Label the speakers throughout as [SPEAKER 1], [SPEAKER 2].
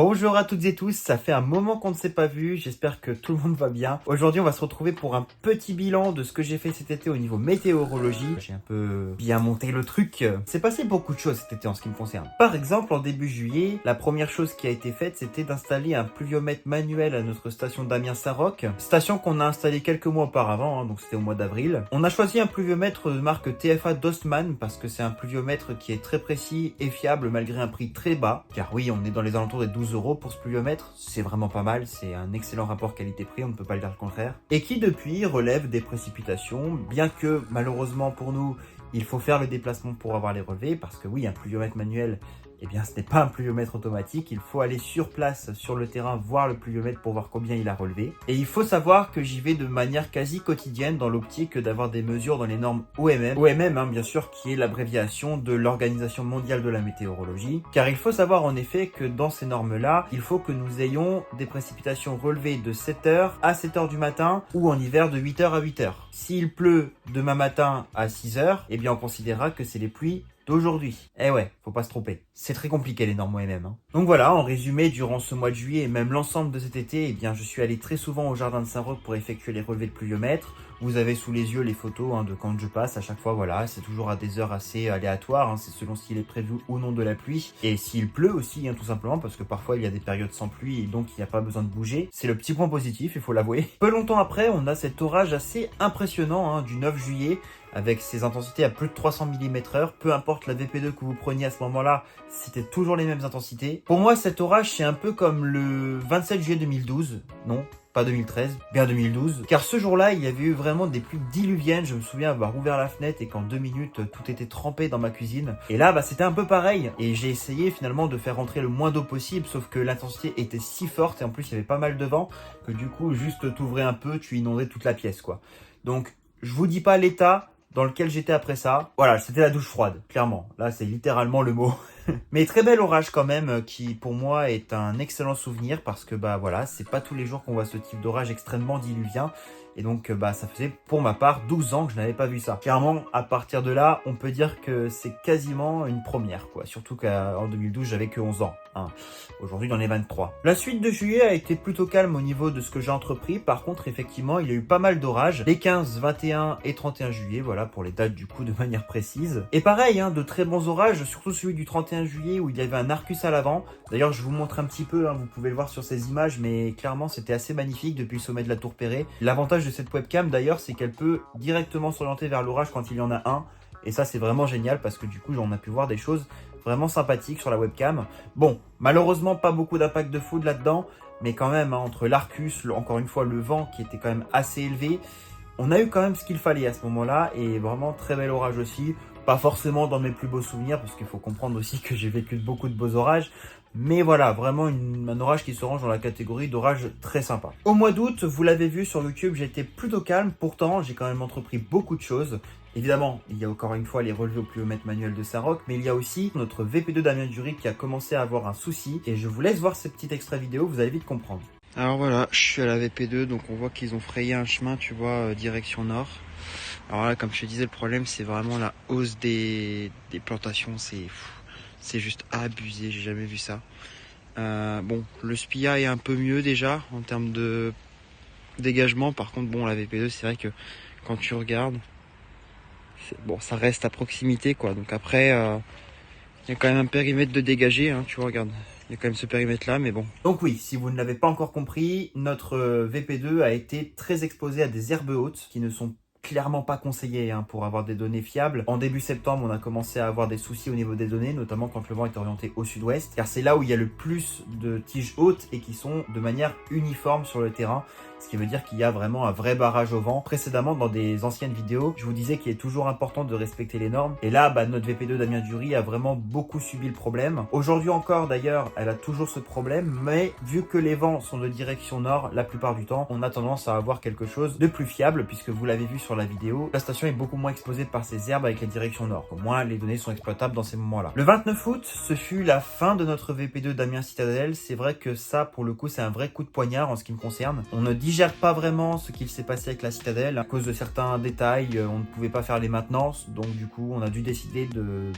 [SPEAKER 1] Bonjour à toutes et tous, ça fait un moment qu'on ne s'est pas vu, j'espère que tout le monde va bien. Aujourd'hui on va se retrouver pour un petit bilan de ce que j'ai fait cet été au niveau météorologie. J'ai un peu bien monté le truc. C'est passé beaucoup de choses cet été en ce qui me concerne. Par exemple, en début juillet, la première chose qui a été faite, c'était d'installer un pluviomètre manuel à notre station d'Amiens-Saint-Roch. Station qu'on a installée quelques mois auparavant, donc c'était au mois d'avril. On a choisi un pluviomètre de marque TFA d'Ostman parce que c'est un pluviomètre qui est très précis et fiable malgré un prix très bas. Car oui, on est dans les alentours des 12 € pour ce pluviomètre, c'est vraiment pas mal, c'est un excellent rapport qualité-prix, on ne peut pas le dire le contraire. Et qui depuis relève des précipitations, bien que malheureusement pour nous, il faut faire le déplacement pour avoir les relevés, parce que oui, un pluviomètre manuel, eh bien ce n'est pas un pluviomètre automatique, il faut aller sur place, sur le terrain, voir le pluviomètre pour voir combien il a relevé. Et il faut savoir que j'y vais de manière quasi quotidienne dans l'optique d'avoir des mesures dans les normes OMM. OMM, bien sûr, qui est l'abréviation de l'Organisation mondiale de la météorologie. Car il faut savoir en effet que dans ces normes-là, il faut que nous ayons des précipitations relevées de 7h à 7h du matin ou en hiver de 8h à 8h. S'il pleut demain matin à 6h, eh bien on considérera que c'est les pluies d'aujourd'hui. Eh ouais, faut pas se tromper. C'est très compliqué les normes OMM. Donc voilà, en résumé, durant ce mois de juillet et même l'ensemble de cet été, eh bien je suis allé très souvent au jardin de Saint-Roch pour effectuer les relevés de pluviomètre. Vous avez sous les yeux les photos de quand je passe à chaque fois, voilà, c'est toujours à des heures assez aléatoires, c'est selon s'il est prévu ou non de la pluie. Et s'il pleut aussi, tout simplement, parce que parfois il y a des périodes sans pluie et donc il n'y a pas besoin de bouger. C'est le petit point positif, il faut l'avouer. Peu longtemps après, on a cet orage assez impressionnant du 9 juillet, avec ses intensités à plus de 300 mm/h, peu importe la VP2 que vous preniez à ce moment-là, c'était toujours les mêmes intensités. Pour moi, cet orage, c'est un peu comme le 27 juillet 2012, non, pas 2013, bien 2012, car ce jour-là, il y avait eu vraiment des pluies diluviennes. Je me souviens avoir ouvert la fenêtre et qu'en 2 minutes, tout était trempé dans ma cuisine. Et là, c'était un peu pareil, et j'ai essayé finalement de faire rentrer le moins d'eau possible, sauf que l'intensité était si forte, et en plus, il y avait pas mal de vent, que du coup, juste t'ouvrais un peu, tu inondais toute la pièce, quoi. Donc, je vous dis pas l'état dans lequel j'étais après ça. Voilà, c'était la douche froide, clairement. Là, c'est littéralement le mot. Mais très bel orage quand même, qui pour moi est un excellent souvenir parce que voilà, c'est pas tous les jours qu'on voit ce type d'orage extrêmement diluvien. Et donc ça faisait pour ma part 12 ans que je n'avais pas vu ça. Clairement, à partir de là, on peut dire que c'est quasiment une première, quoi. Surtout qu'en 2012, j'avais que 11 ans. Aujourd'hui, j'en ai 23. La suite de juillet a été plutôt calme au niveau de ce que j'ai entrepris. Par contre, effectivement, il y a eu pas mal d'orages. Les 15, 21 et 31 juillet, voilà, pour les dates du coup de manière précise. Et pareil, de très bons orages, surtout celui du 31 juillet où il y avait un Arcus à l'avant. D'ailleurs, je vous montre un petit peu, vous pouvez le voir sur ces images, mais clairement, c'était assez magnifique depuis le sommet de la Tour Perret. L'avantage de cette webcam, d'ailleurs, c'est qu'elle peut directement s'orienter vers l'orage quand il y en a un. Et ça, c'est vraiment génial parce que du coup, on a pu voir des choses vraiment sympathiques sur la webcam. Bon, malheureusement, pas beaucoup d'impact de foudre là-dedans, mais quand même, entre l'Arcus, encore une fois, le vent qui était quand même assez élevé, on a eu quand même ce qu'il fallait à ce moment-là, et vraiment très bel orage aussi. Pas forcément dans mes plus beaux souvenirs, parce qu'il faut comprendre aussi que j'ai vécu beaucoup de beaux orages. Mais voilà, vraiment un orage qui se range dans la catégorie d'orage très sympa. Au mois d'août, vous l'avez vu sur YouTube, j'étais plutôt calme. Pourtant, j'ai quand même entrepris beaucoup de choses. Évidemment, il y a encore une fois les relevés au pluviomètre manuel de Saint-Roch, mais il y a aussi notre VP2 d'Amiens-Dury qui a commencé à avoir un souci. Et je vous laisse voir ce petit extrait vidéo, vous allez vite comprendre. Alors voilà, je suis à la VP2, donc on voit qu'ils ont frayé un chemin, tu vois, direction nord. Alors là, comme je te disais, le problème, c'est vraiment la hausse des plantations, c'est juste abusé, j'ai jamais vu ça. Bon, le SPIA est un peu mieux déjà en termes de dégagement. Par contre, la VP2, c'est vrai que quand tu regardes, ça reste à proximité, quoi. Donc après, il y a quand même un périmètre de dégagé, tu vois, regarde. Il y a quand même ce périmètre-là, mais bon. Donc oui, si vous ne l'avez pas encore compris, notre VP2 a été très exposé à des herbes hautes qui ne sont clairement pas conseillées pour avoir des données fiables. En début septembre, on a commencé à avoir des soucis au niveau des données, notamment quand le vent est orienté au sud-ouest, car c'est là où il y a le plus de tiges hautes et qui sont de manière uniforme sur le terrain. Ce qui veut dire qu'il y a vraiment un vrai barrage au vent. Précédemment, dans des anciennes vidéos, je vous disais qu'il est toujours important de respecter les normes. Et là, notre VP2 d'Amiens-Dury a vraiment beaucoup subi le problème. Aujourd'hui encore, d'ailleurs, elle a toujours ce problème. Mais vu que les vents sont de direction nord, la plupart du temps, on a tendance à avoir quelque chose de plus fiable, puisque vous l'avez vu sur la vidéo, la station est beaucoup moins exposée par ces herbes avec la direction nord. Au moins, les données sont exploitables dans ces moments-là. Le 29 août, ce fut la fin de notre VP2 d'Amiens Citadelle. C'est vrai que ça, pour le coup, c'est un vrai coup de poignard en ce qui me concerne. On ne dit digère pas vraiment ce qu'il s'est passé avec la citadelle. À cause de certains détails, on ne pouvait pas faire les maintenances, donc du coup on a dû décider de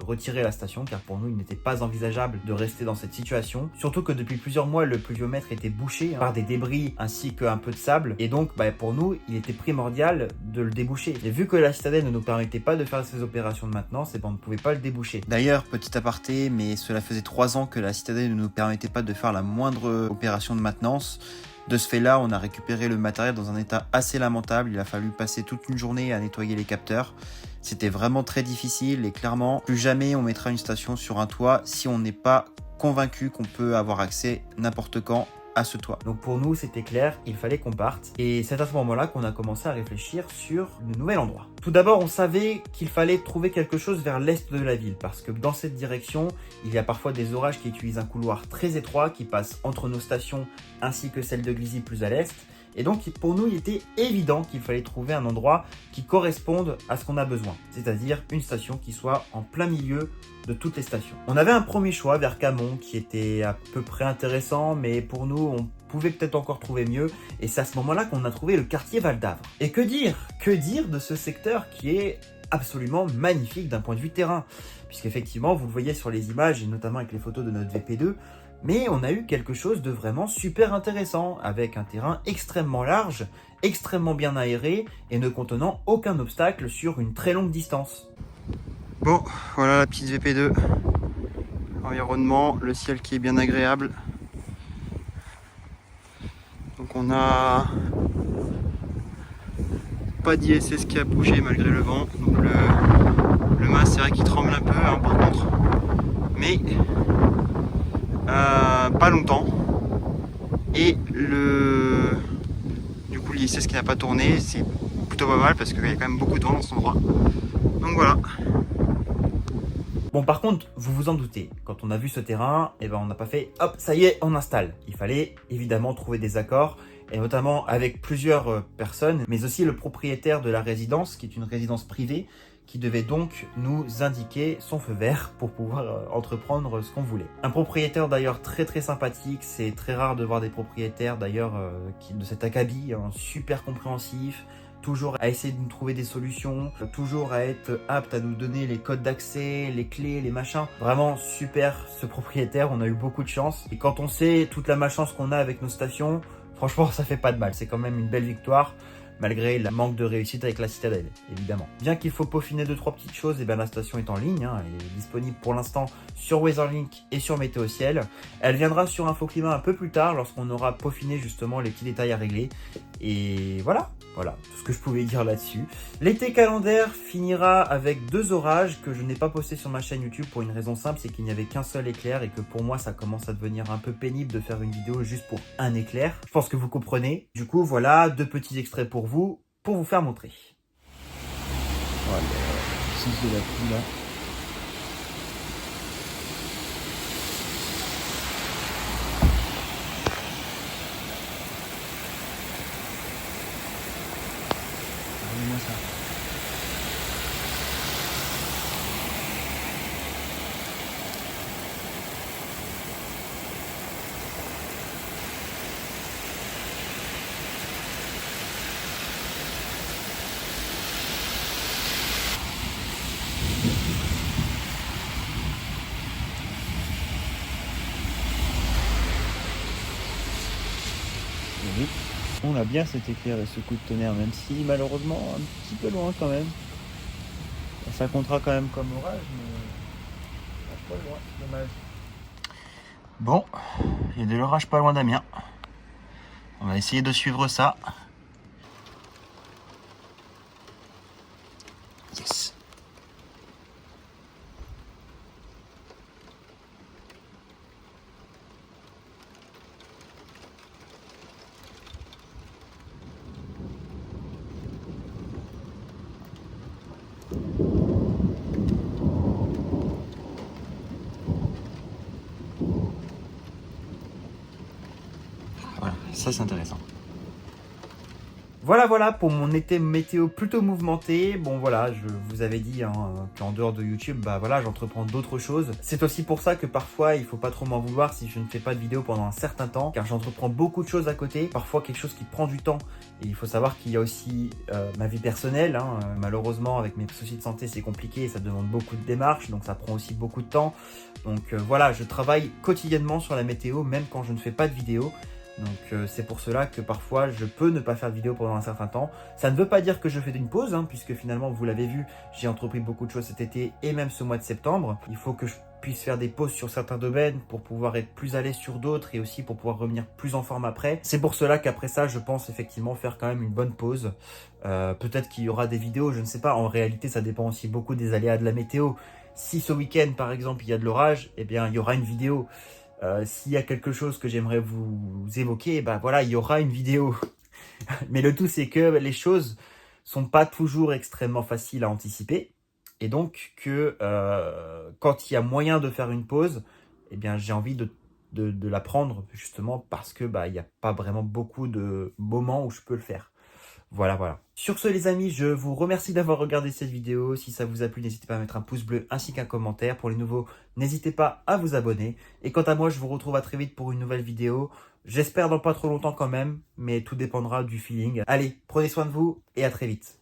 [SPEAKER 1] retirer la station, car pour nous il n'était pas envisageable de rester dans cette situation. Surtout que depuis plusieurs mois le pluviomètre était bouché par des débris ainsi qu'un peu de sable, et donc pour nous il était primordial de le déboucher. Et vu que la citadelle ne nous permettait pas de faire ces opérations de maintenance, on ne pouvait pas le déboucher. D'ailleurs, petit aparté, mais cela faisait 3 ans que la citadelle ne nous permettait pas de faire la moindre opération de maintenance. De ce fait-là, on a récupéré le matériel dans un état assez lamentable. Il a fallu passer toute une journée à nettoyer les capteurs. C'était vraiment très difficile et clairement, plus jamais on mettra une station sur un toit si on n'est pas convaincu qu'on peut avoir accès n'importe quand à ce toit. Donc pour nous, c'était clair, il fallait qu'on parte. Et c'est à ce moment-là qu'on a commencé à réfléchir sur le nouvel endroit. Tout d'abord, on savait qu'il fallait trouver quelque chose vers l'est de la ville, parce que dans cette direction, il y a parfois des orages qui utilisent un couloir très étroit qui passe entre nos stations ainsi que celle de Glizy plus à l'est. Et donc pour nous, il était évident qu'il fallait trouver un endroit qui corresponde à ce qu'on a besoin, c'est-à-dire une station qui soit en plein milieu de toutes les stations. On avait un premier choix vers Camon qui était à peu près intéressant, mais pour nous, on pouvait peut-être encore trouver mieux, et c'est à ce moment-là qu'on a trouvé le quartier Val d'Avre. Et que dire de ce secteur qui est absolument magnifique d'un point de vue terrain, puisqu'effectivement, vous le voyez sur les images, et notamment avec les photos de notre VP2, mais on a eu quelque chose de vraiment super intéressant, avec un terrain extrêmement large, extrêmement bien aéré, et ne contenant aucun obstacle sur une très longue distance. Bon, voilà la petite VP2. Environnement, le ciel qui est bien agréable. Donc on a pas d'ISS qui a bougé malgré le vent. Donc le mât, c'est vrai qu'il tremble un peu par contre. Mais pas longtemps. Et du coup l'ISS qui n'a pas tourné, c'est plutôt pas mal parce qu'il y a quand même beaucoup de vent dans cet endroit. Donc voilà. Bon, par contre, vous vous en doutez, quand on a vu ce terrain, on n'a pas fait hop, ça y est, on installe. Il fallait évidemment trouver des accords, et notamment avec plusieurs personnes, mais aussi le propriétaire de la résidence, qui est une résidence privée, qui devait donc nous indiquer son feu vert pour pouvoir entreprendre ce qu'on voulait. Un propriétaire d'ailleurs très très sympathique, c'est très rare de voir des propriétaires d'ailleurs de cet acabit, super compréhensif, toujours à essayer de nous trouver des solutions, toujours à être apte à nous donner les codes d'accès, les clés, les machins. Vraiment super ce propriétaire, on a eu beaucoup de chance. Et quand on sait toute la malchance qu'on a avec nos stations, franchement ça fait pas de mal, c'est quand même une belle victoire. Malgré le manque de réussite avec la citadelle, évidemment. Bien qu'il faut peaufiner 2-3 petites choses, la station est en ligne, elle est disponible pour l'instant sur Weatherlink et sur Météo Ciel. Elle viendra sur Infoclimat un peu plus tard, lorsqu'on aura peaufiné justement les petits détails à régler. Et voilà tout ce que je pouvais dire là-dessus. L'été calendaire finira avec 2 orages que je n'ai pas postés sur ma chaîne YouTube pour une raison simple, c'est qu'il n'y avait qu'un seul éclair et que pour moi ça commence à devenir un peu pénible de faire une vidéo juste pour un éclair. Je pense que vous comprenez. Du coup voilà, 2 petits extraits pour vous faire montrer. Voilà, le de la pluie là. Regardez-moi ça. Oui, on a bien cet éclair et ce coup de tonnerre, même si malheureusement un petit peu loin quand même. Ça comptera quand même comme orage, mais pas loin, dommage. Bon, il y a de l'orage pas loin d'Amiens. On va essayer de suivre ça. Yes. Voilà, ça c'est intéressant. Voilà pour mon été météo plutôt mouvementé. Bon voilà, je vous avais dit hein, qu'en dehors de YouTube, bah voilà, j'entreprends d'autres choses. C'est aussi pour ça que parfois il faut pas trop m'en vouloir si je ne fais pas de vidéo pendant un certain temps, car j'entreprends beaucoup de choses à côté, parfois quelque chose qui prend du temps. Et il faut savoir qu'il y a aussi ma vie personnelle, hein. Malheureusement avec mes soucis de santé c'est compliqué, ça demande beaucoup de démarches, donc ça prend aussi beaucoup de temps. Donc voilà, je travaille quotidiennement sur la météo, même quand je ne fais pas de vidéo. Donc c'est pour cela que parfois je peux ne pas faire de vidéo pendant un certain temps. Ça ne veut pas dire que je fais une pause, hein, puisque finalement vous l'avez vu, j'ai entrepris beaucoup de choses cet été et même ce mois de septembre. Il faut que je puisse faire des pauses sur certains domaines pour pouvoir être plus à l'aise sur d'autres et aussi pour pouvoir revenir plus en forme après. C'est pour cela qu'après ça, je pense effectivement faire quand même une bonne pause. Peut-être qu'il y aura des vidéos, je ne sais pas. En réalité, ça dépend aussi beaucoup des aléas de la météo. Si ce week-end, par exemple, il y a de l'orage, eh bien, il y aura une vidéo. S'il y a quelque chose que j'aimerais vous évoquer, bah voilà, il y aura une vidéo. Mais le tout, c'est que les choses sont pas toujours extrêmement faciles à anticiper. Et donc que quand il y a moyen de faire une pause, eh bien j'ai envie de la prendre justement parce que bah il n'y a pas vraiment beaucoup de moments où je peux le faire. Voilà. Sur ce les amis, je vous remercie d'avoir regardé cette vidéo. Si ça vous a plu, n'hésitez pas à mettre un pouce bleu ainsi qu'un commentaire. Pour les nouveaux, n'hésitez pas à vous abonner. Et quant à moi, je vous retrouve à très vite pour une nouvelle vidéo. J'espère dans pas trop longtemps quand même, mais tout dépendra du feeling. Allez, prenez soin de vous et à très vite.